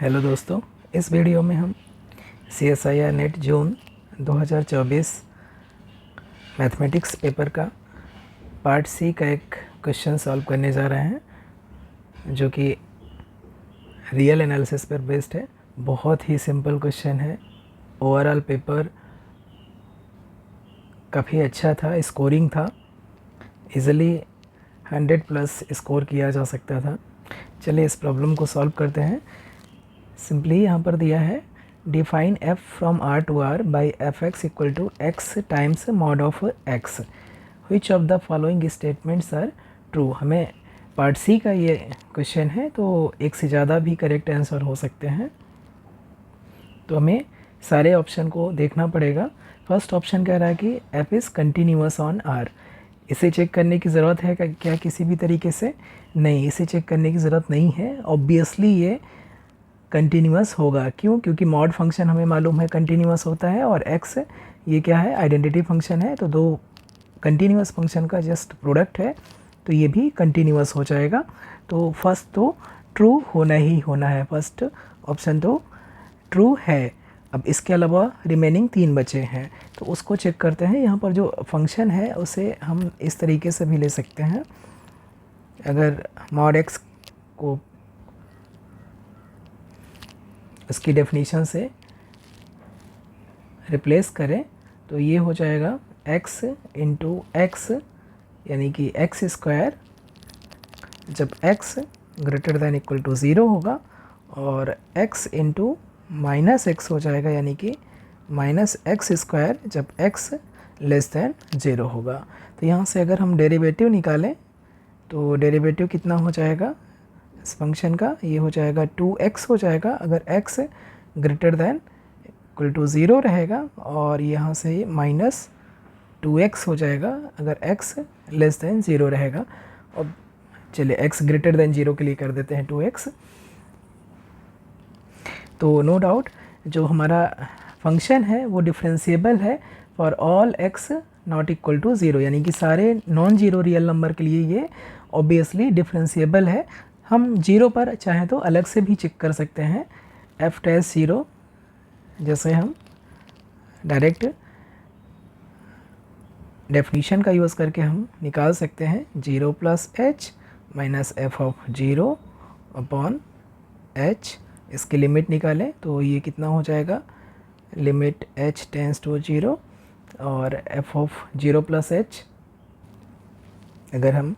Hello दोस्तों, इस video में हम CSIR नेट जून 2024 मैथमेटिक्स पेपर का पार्ट सी का एक क्वेश्चन सॉल्व करने जा रहे हैं जो कि रियल एनालिसिस पर बेस्ड है। बहुत ही सिंपल क्वेश्चन है। ओवरऑल पेपर काफ़ी अच्छा था, स्कोरिंग था, इजीली 100 प्लस स्कोर किया जा सकता था। चलिए इस प्रॉब्लम को सॉल्व करते हैं। सिंपली यहाँ पर दिया है define f from r to r by F X equal to X times mod of x, which of the following statements are true. हमें पार्ट सी का ये क्वेश्चन है, तो एक से ज़्यादा भी करेक्ट आंसर हो सकते हैं, तो हमें सारे ऑप्शन को देखना पड़ेगा। फर्स्ट ऑप्शन कह रहा है कि f is continuous on r। इसे चेक करने की ज़रूरत है क्या किसी भी तरीके से? नहीं, इसे चेक करने की ज़रूरत नहीं है। ऑब्वियसली ये कंटिन्यूअस होगा। क्यों? क्योंकि मॉड फंक्शन हमें मालूम है कंटिन्यूअस होता है, और x ये क्या है? आइडेंटिटी फंक्शन है, तो दो कंटिन्यूअस फंक्शन का जस्ट प्रोडक्ट है, तो ये भी कंटिन्यूअस हो जाएगा। तो फर्स्ट तो ट्रू होना ही होना है, फर्स्ट ऑप्शन तो ट्रू है। अब इसके अलावा रिमेनिंग 3 बचे हैं, तो उसको चेक करते हैं। यहाँ पर जो फंक्शन है उसे हम इस तरीके से भी ले सकते हैं। अगर मॉड x को इसकी डेफिनेशन से रिप्लेस करें तो ये हो जाएगा x इंटू एक्स, यानी कि एक्स स्क्वायर जब x greater than equal to 0 होगा, और x इंटू माइनस एक्स हो जाएगा, यानी कि माइनस एक्स स्क्वायर जब x लेस दैन 0 होगा। तो यहाँ से अगर हम डेरिवेटिव निकालें तो डेरिवेटिव कितना हो जाएगा इस फंक्शन का? ये हो जाएगा 2x हो जाएगा अगर x greater than equal to 0 रहेगा, और यहाँ से माइनस 2x हो जाएगा अगर x लेस दैन 0 रहेगा। और चलिए x ग्रेटर दैन 0 के लिए कर देते हैं 2x। तो नो डाउट जो हमारा फंक्शन है वो डिफरेंशिएबल है for all x not equal to 0, यानी कि सारे नॉन जीरो रियल नंबर के लिए ये ऑब्वियसली डिफरेंशिएबल है। हम 0 पर चाहें तो अलग से भी चेक कर सकते हैं, f डैश 0, जैसे हम डायरेक्ट डेफिनीशन का यूज़ करके हम निकाल सकते हैं 0 plus h minus F of 0 upon h। इसकी लिमिट निकालें तो ये कितना हो जाएगा? लिमिट h टेंस टू 0 और f ऑफ 0 प्लस h। अगर हम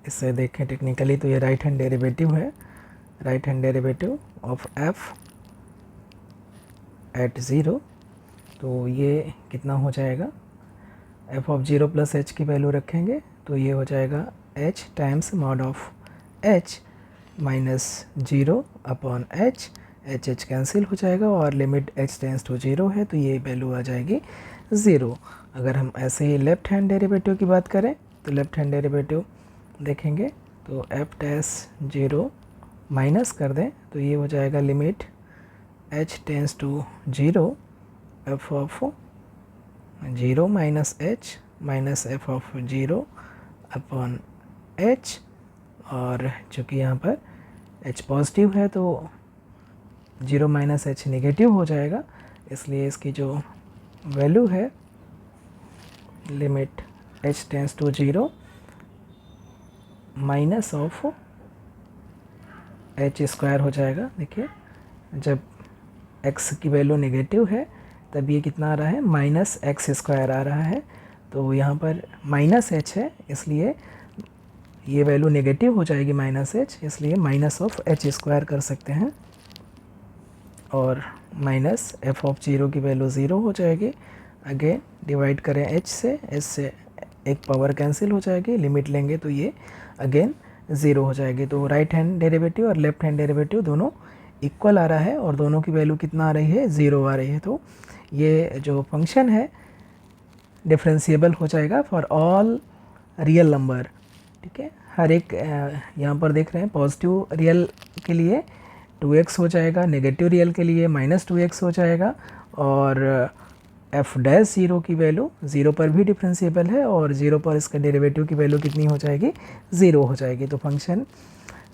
इससे देखें टेक्निकली तो ये राइट हैंड डेरिवेटिव है, right hand derivative of f at 0। तो ये कितना हो जाएगा? f ऑफ 0 प्लस h की वैल्यू रखेंगे तो ये हो जाएगा h times mod of h minus 0 upon h। h cancel हो जाएगा और लिमिट h टेंस टू 0 है, तो ये वैल्यू आ जाएगी 0। अगर हम ऐसे ही लेफ्ट हैंड डेरिवेटिव की बात करें तो लेफ्ट हैंड डेरिवेटिव देखेंगे तो f डैश 0 माइनस कर दें तो ये हो जाएगा limit h tends to 0 f of 0 minus h minus f of 0 upon h। और चूँकि यहाँ पर h पॉजिटिव है तो 0 माइनस h नेगेटिव हो जाएगा, इसलिए इसकी जो वैल्यू है limit h tends to 0 minus of h square हो जाएगा। देखिए जब x की वैल्यू नेगेटिव है तब ये कितना आ रहा है? माइनस एक्स स्क्वायर आ रहा है। तो यहाँ पर माइनस h है, इसलिए ये वैल्यू नेगेटिव हो जाएगी माइनस h, इसलिए माइनस ऑफ h स्क्वायर कर सकते हैं, और माइनस f ऑफ 0 की वैल्यू 0 हो जाएगी। अगेन डिवाइड करें h से एक पावर कैंसिल हो जाएगी, लिमिट लेंगे तो ये अगेन 0 हो जाएगी। तो राइट हैंड डेरिवेटिव और लेफ्ट हैंड डेरिवेटिव दोनों इक्वल आ रहा है, और दोनों की वैल्यू कितना आ रही है? 0 आ रही है। तो ये जो फंक्शन है डिफरेंशिएबल हो जाएगा फॉर ऑल रियल नंबर। ठीक है, हर एक यहाँ पर देख रहे हैं पॉजिटिव रियल के लिए 2x हो जाएगा, नेगेटिव रियल के लिए माइनस 2x हो जाएगा, और f डैश 0 की वैल्यू 0 पर भी डिफरेंशिएबल है, और 0 पर इसका डेरिवेटिव की वैल्यू कितनी हो जाएगी? 0 हो जाएगी। तो फंक्शन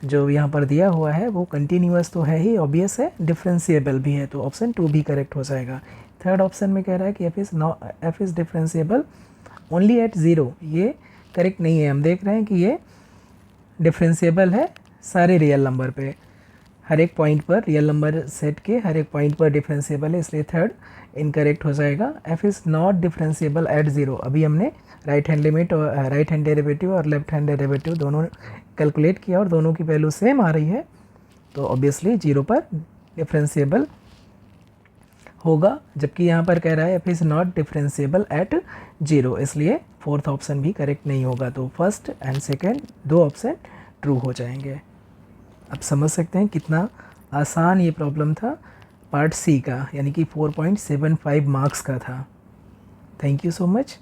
जो यहाँ पर दिया हुआ है वो कंटिन्यूअस तो है ही, ऑब्वियस है, डिफरेंशिएबल भी है, तो ऑप्शन 2 भी करेक्ट हो जाएगा। थर्ड ऑप्शन में कह रहा है कि F is differentiable only at zero, ये करेक्ट नहीं है। हम देख रहे हैं कि ये डिफरेंशिएबल है सारे रियल नंबर पे, हर एक पॉइंट पर, रियल नंबर सेट के हर एक पॉइंट पर डिफरेंशिएबल है, इसलिए थर्ड इनकरेक्ट हो जाएगा। F is not differentiable eight zero, अभी हमने राइट हैंड लिमिट और राइट हैंड डेरिवेटिव और लेफ्ट हैंड डेरिवेटिव दोनों कैलकुलेट किया और दोनों की वैल्यू सेम आ रही है, तो ऑब्वियसली जीरो पर डिफरेंशिएबल होगा। जबकि यहाँ पर कह रहा है F is not differentiable eight zero, इसलिए फोर्थ ऑप्शन भी करेक्ट नहीं होगा। तो फर्स्ट एंड सेकेंड दो ऑप्शन ट्रू हो जाएंगे। अब समझ सकते हैं कितना आसान ये प्रॉब्लम था, पार्ट सी का, यानी कि 4.75 मार्क्स का था। Thank you so much.